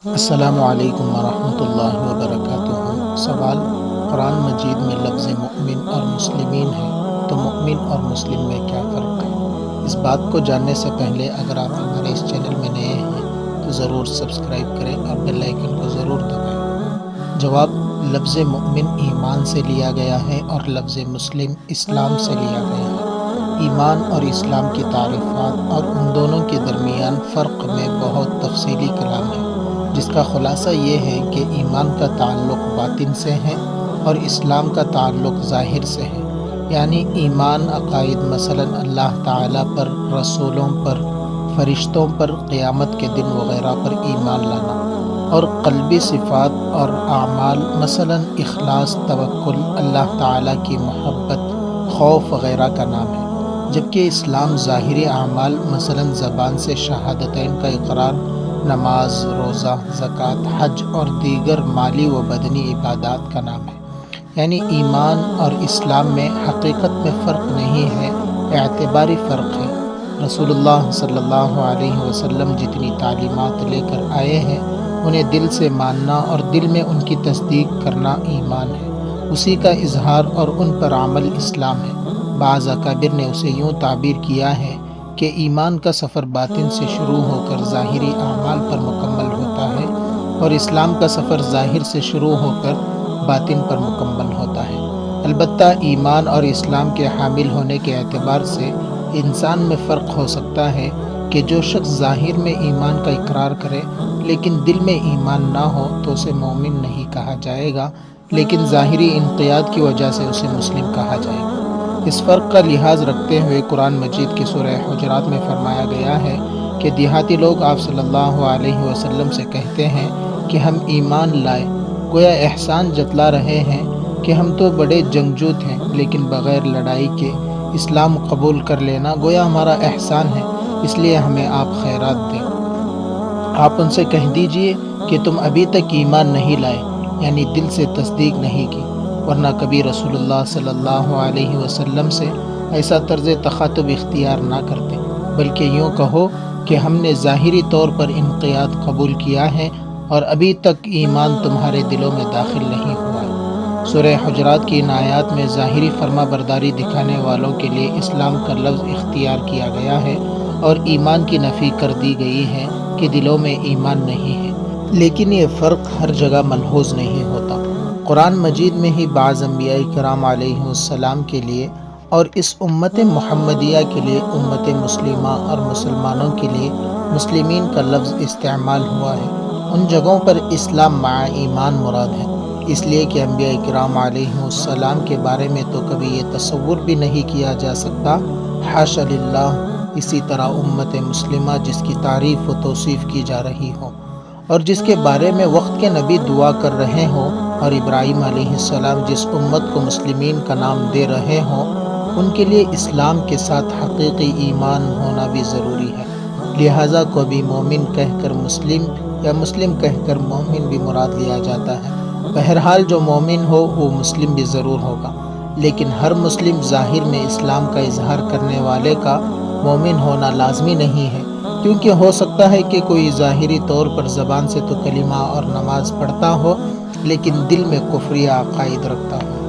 السلام علیکم ورحمۃ اللہ وبرکاتہ۔ سوال: قرآن مجید میں لفظ مؤمن اور مسلمین ہے، تو مؤمن اور مسلم میں کیا فرق ہے؟ اس بات کو جاننے سے پہلے اگر آپ ہمارے اس چینل میں نئے ہیں تو ضرور سبسکرائب کریں اور بیل آئیکن کو ضرور دبائیں۔ جواب: لفظ مؤمن ایمان سے لیا گیا ہے اور لفظ مسلم اسلام سے لیا گیا ہے۔ ایمان اور اسلام کی تعریفات اور ان دونوں کے درمیان فرق میں بہت تفصیلی کلام ہے، جس کا خلاصہ یہ ہے کہ ایمان کا تعلق باطن سے ہے اور اسلام کا تعلق ظاہر سے ہے۔ یعنی ایمان عقائد، مثلا اللہ تعالیٰ پر، رسولوں پر، فرشتوں پر، قیامت کے دن وغیرہ پر ایمان لانا، اور قلبی صفات اور اعمال، مثلا اخلاص، توکل، اللہ تعالیٰ کی محبت، خوف وغیرہ کا نام ہے۔ جبکہ اسلام ظاہری اعمال، مثلا زبان سے شہادتین کا اقرار، نماز، روزہ، زکوٰۃ، حج اور دیگر مالی و بدنی عبادات کا نام ہے۔ یعنی ایمان اور اسلام میں حقیقت میں فرق نہیں ہے، اعتباری فرق ہے۔ رسول اللہ صلی اللہ علیہ وسلم جتنی تعلیمات لے کر آئے ہیں انہیں دل سے ماننا اور دل میں ان کی تصدیق کرنا ایمان ہے، اسی کا اظہار اور ان پر عمل اسلام ہے۔ بعض اکابر نے اسے یوں تعبیر کیا ہے کہ ایمان کا سفر باطن سے شروع ہو کر ظاہری اعمال پر مکمل ہوتا ہے، اور اسلام کا سفر ظاہر سے شروع ہو کر باطن پر مکمل ہوتا ہے۔ البتہ ایمان اور اسلام کے حامل ہونے کے اعتبار سے انسان میں فرق ہو سکتا ہے کہ جو شخص ظاہر میں ایمان کا اقرار کرے لیکن دل میں ایمان نہ ہو تو اسے مومن نہیں کہا جائے گا، لیکن ظاہری انقیاد کی وجہ سے اسے مسلم کہا جائے گا۔ اس فرق کا لحاظ رکھتے ہوئے قرآن مجید کی سورہ حجرات میں فرمایا گیا ہے کہ دیہاتی لوگ آپ صلی اللہ علیہ وسلم سے کہتے ہیں کہ ہم ایمان لائے، گویا احسان جتلا رہے ہیں کہ ہم تو بڑے جنگجو تھے، لیکن بغیر لڑائی کے اسلام قبول کر لینا گویا ہمارا احسان ہے، اس لیے ہمیں آپ خیرات دیں۔ آپ ان سے کہہ دیجئے کہ تم ابھی تک ایمان نہیں لائے، یعنی دل سے تصدیق نہیں کی، ورنہ کبھی رسول اللہ صلی اللہ علیہ وسلم سے ایسا طرز تخاطب اختیار نہ کرتے، بلکہ یوں کہو کہ ہم نے ظاہری طور پر انقیاد قبول کیا ہے اور ابھی تک ایمان تمہارے دلوں میں داخل نہیں ہوا ہے۔ سورہ حجرات کی ان آیات میں ظاہری فرما برداری دکھانے والوں کے لیے اسلام کا لفظ اختیار کیا گیا ہے اور ایمان کی نفی کر دی گئی ہے کہ دلوں میں ایمان نہیں ہے، لیکن یہ فرق ہر جگہ ملحوظ نہیں ہوتا۔ قرآن مجید میں ہی بعض انبیاء کرام علیہ السلام کے لیے اور اس امت محمدیہ کے لیے، امت مسلمہ اور مسلمانوں کے لیے مسلمین کا لفظ استعمال ہوا ہے۔ ان جگہوں پر اسلام مع ایمان مراد ہے، اس لیے کہ انبیاء کرام علیہ السلام کے بارے میں تو کبھی یہ تصور بھی نہیں کیا جا سکتا، حاشا للہ۔ اسی طرح امت مسلمہ جس کی تعریف و توصیف کی جا رہی ہو اور جس کے بارے میں وقت کے نبی دعا کر رہے ہوں، اور ابراہیم علیہ السلام جس امت کو مسلمین کا نام دے رہے ہوں، ان کے لیے اسلام کے ساتھ حقیقی ایمان ہونا بھی ضروری ہے۔ لہٰذا کبھی مومن کہہ کر مسلم یا مسلم کہہ کر مومن بھی مراد لیا جاتا ہے۔ بہرحال جو مومن ہو وہ مسلم بھی ضرور ہوگا، لیکن ہر مسلم ظاہر میں اسلام کا اظہار کرنے والے کا مومن ہونا لازمی نہیں ہے، کیونکہ ہو سکتا ہے کہ کوئی ظاہری طور پر زبان سے تو کلمہ اور نماز پڑھتا ہو لیکن دل میں کفری عقائد رکھتا ہو۔